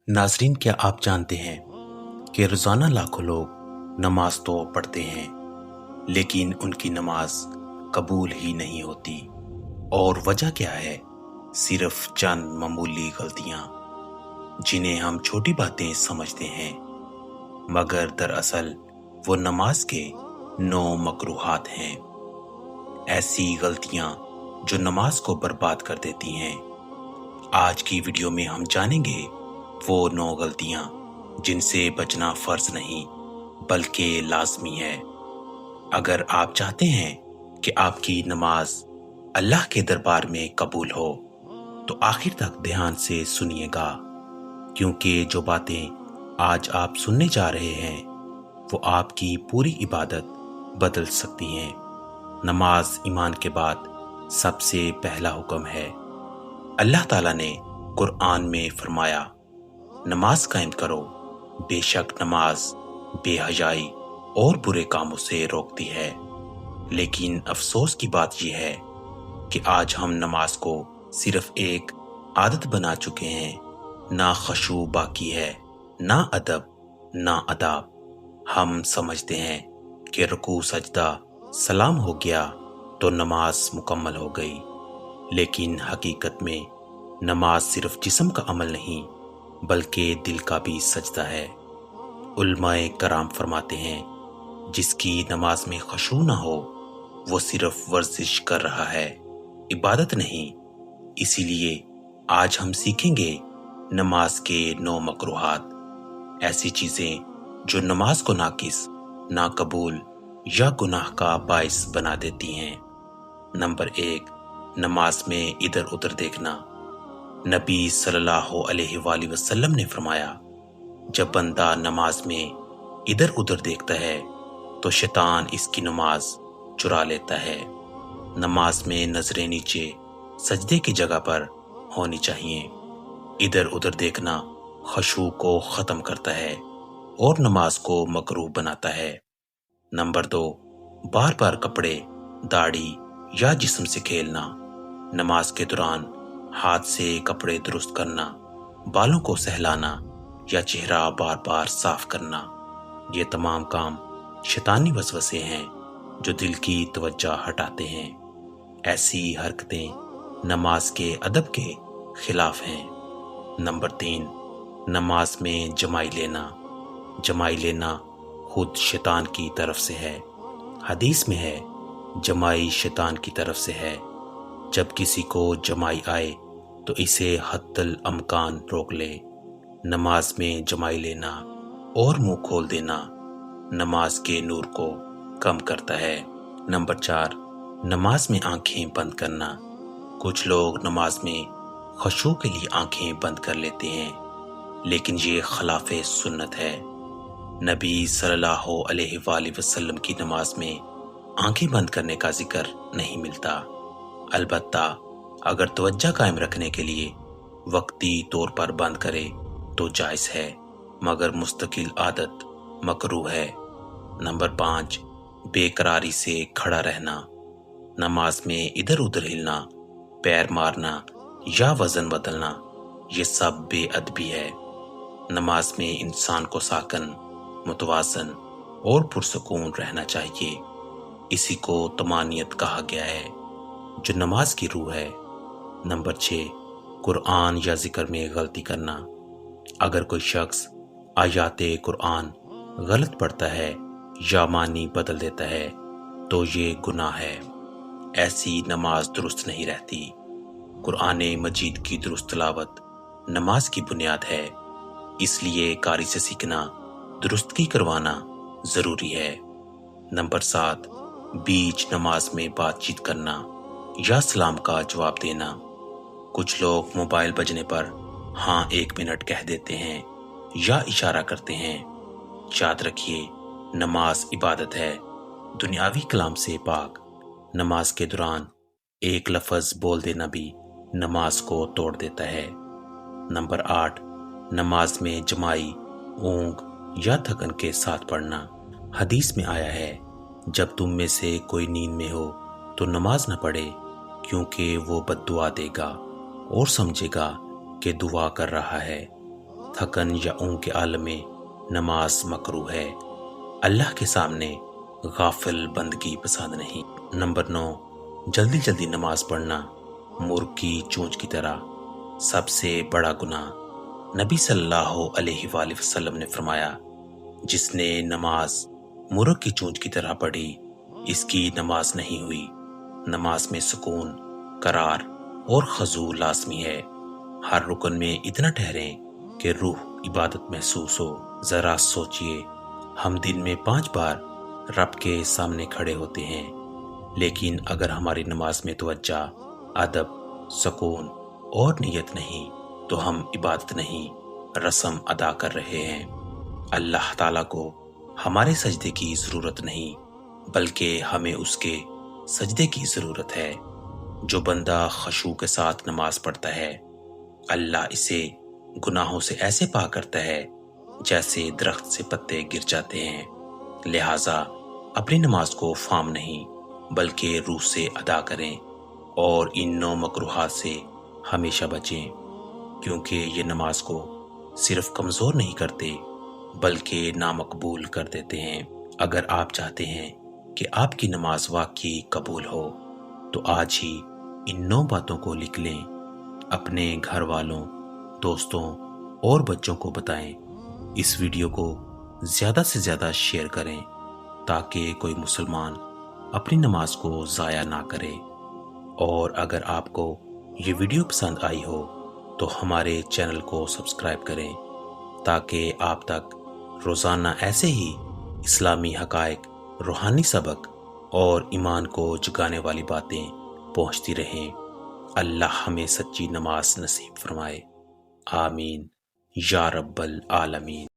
नाजरीन, क्या आप जानते हैं कि रोज़ाना लाखों लोग नमाज तो पढ़ते हैं लेकिन उनकी नमाज कबूल ही नहीं होती। और वजह क्या है? सिर्फ चंद मामूली गलतियां जिन्हें हम छोटी बातें समझते हैं, मगर दरअसल वो नमाज के 9 मकरूहात हैं। ऐसी गलतियां जो नमाज को बर्बाद कर देती हैं। आज की वीडियो में हम जानेंगे वो 9 गलतियां जिनसे बचना फर्ज नहीं बल्कि लाजमी है। अगर आप चाहते हैं कि आपकी नमाज अल्लाह के दरबार में कबूल हो तो आखिर तक ध्यान से सुनिएगा, क्योंकि जो बातें आज आप सुनने जा रहे हैं वो आपकी पूरी इबादत बदल सकती हैं। नमाज ईमान के बाद सबसे पहला हुक्म है। अल्लाह ताला ने कुरान में फरमाया, नमाज कायम करो, बेशक नमाज बेहयाई और बुरे कामों से रोकती है। लेकिन अफसोस की बात यह है कि आज हम नमाज को सिर्फ एक आदत बना चुके हैं। ना खशू बाकी है, ना अदब, ना अदाब। हम समझते हैं कि रुकू सजदा सलाम हो गया तो नमाज मुकम्मल हो गई, लेकिन हकीकत में नमाज सिर्फ जिस्म का अमल नहीं बल्कि दिल का भी सजदा है। उलमाए कराम फरमाते हैं, जिसकी नमाज में खशू ना हो वो सिर्फ वर्जिश कर रहा है, इबादत नहीं। इसीलिए आज हम सीखेंगे नमाज के 9 मकरूहात, ऐसी चीजें जो नमाज को नाकिस, नाकबूल या गुनाह का बाइस बना देती हैं। नंबर 1, नमाज में इधर उधर देखना। नबी सल्लल्लाहु अलैहि वसल्लम ने फरमाया, जब बंदा नमाज में इधर उधर देखता है तो शैतान इसकी नमाज चुरा लेता है। नमाज में नजरें नीचे सजदे की जगह पर होनी चाहिए। इधर उधर देखना खशू को खत्म करता है और नमाज को मकरूह बनाता है। नंबर 2, बार बार कपड़े, दाढ़ी या जिस्म से खेलना। नमाज के दौरान हाथ से कपड़े दुरुस्त करना, बालों को सहलाना या चेहरा बार बार साफ करना, ये तमाम काम शैतानी वसवसे हैं जो दिल की तवज्जो हटाते हैं। ऐसी हरकतें नमाज के अदब के खिलाफ हैं। नंबर 3, नमाज में जमाई लेना। जमाई लेना खुद शैतान की तरफ से है। हदीस में है, जमाई शैतान की तरफ से है। जब किसी को जमाई आए तो इसे हत्तल अमकान रोक ले। नमाज में जमाई लेना और मुंह खोल देना नमाज के नूर को कम करता है। नंबर 4, नमाज में आंखें बंद करना। कुछ लोग नमाज में खशू के लिए आंखें बंद कर लेते हैं, लेकिन ये खिलाफे सुन्नत है। नबी सल्लल्लाहु अलैहि वसल्लम की नमाज में आंखें बंद करने का जिक्र नहीं मिलता। अलबत्ता अगर तवज्जो कायम रखने के लिए वक्ती तौर पर बंद करे तो जायज है, मगर मुस्तकिल आदत मकरूह है। नंबर 5, बेकरारी से खड़ा रहना। नमाज में इधर उधर हिलना, पैर मारना या वजन बदलना, ये सब बेअदबी है। नमाज में इंसान को साकन, मुतवाज़न और पुरसकून रहना चाहिए। इसी को तमानियत कहा गया है, जो नमाज की रूह है। नंबर 6, कुरान या जिक्र में गलती करना। अगर कोई शख्स आयाते कुरान गलत पढ़ता है या मानी बदल देता है तो ये गुनाह है। ऐसी नमाज दुरुस्त नहीं रहती। कुरान मजीद की दुरुस्त तिलावत नमाज की बुनियाद है, इसलिए कारी से सीखना, दुरुस्तगी करवाना जरूरी है। नंबर 7, बीच नमाज में बातचीत करना या सलाम का जवाब देना। कुछ लोग मोबाइल बजने पर हाँ 1 मिनट कह देते हैं या इशारा करते हैं। याद रखिए, नमाज इबादत है, दुनियावी कलाम से पाक। नमाज के दौरान एक लफ्ज बोल देना भी नमाज को तोड़ देता है। नंबर 8, नमाज में जमाई, ऊंग या थकन के साथ पढ़ना। हदीस में आया है, जब तुम में से कोई नींद में हो तो नमाज न पढ़े, क्योंकि वो बद्दुआ देगा और समझेगा कि दुआ कर रहा है। تھکن یا اونگ کے عالم میں نماز مکروہ ہے۔ اللہ کے سامنے غافل بندگی پسند نہیں۔ نمبر 9، جلدی جلدی نماز پڑھنا مرغ کی چونچ کی طرح سب سے بڑا گناہ۔ نبی صلی اللہ علیہ وآلہ وسلم نے فرمایا، جس نے نماز مرغ کی چونچ کی طرح پڑھی اس کی نماز نہیں ہوئی۔ نماز میں سکون، قرار اور خضوع لازمی ہے۔ ہر رکن میں اتنا ٹھہریں کہ روح عبادت محسوس ہو۔ ذرا سوچئے، ہم دن میں 5 بار رب کے سامنے کھڑے ہوتے ہیں، لیکن اگر ہماری نماز میں توجہ، ادب، سکون اور نیت نہیں تو ہم عبادت نہیں، رسم ادا کر رہے ہیں۔ اللہ تعالیٰ کو ہمارے سجدے کی ضرورت نہیں، بلکہ ہمیں اس کے سجدے کی ضرورت ہے۔ جو بندہ خشوع کے ساتھ نماز پڑھتا ہے، اللہ اسے گناہوں سے ایسے پاک کرتا ہے جیسے درخت سے پتے گر جاتے ہیں۔ لہٰذا اپنی نماز کو فام نہیں بلکہ روح سے ادا کریں اور ان 9 مکروہات سے ہمیشہ بچیں، کیونکہ یہ نماز کو صرف کمزور نہیں کرتے بلکہ نامقبول کر دیتے ہیں۔ اگر آپ چاہتے ہیں کہ آپ کی نماز واقعی قبول ہو تو آج ہی ان 9 باتوں کو لکھ لیں، اپنے گھر والوں، دوستوں اور بچوں کو بتائیں۔ اس ویڈیو کو زیادہ سے زیادہ شیئر کریں تاکہ کوئی مسلمان اپنی نماز کو ضائع نہ کرے۔ اور اگر آپ کو یہ ویڈیو پسند آئی ہو تو ہمارے چینل کو سبسکرائب کریں تاکہ آپ تک روزانہ ایسے ہی اسلامی حقائق، روحانی سبق اور ایمان کو جگانے والی باتیں پہنچتی رہیں۔ اللہ ہمیں سچی نماز نصیب فرمائے، آمین یا رب العالمین۔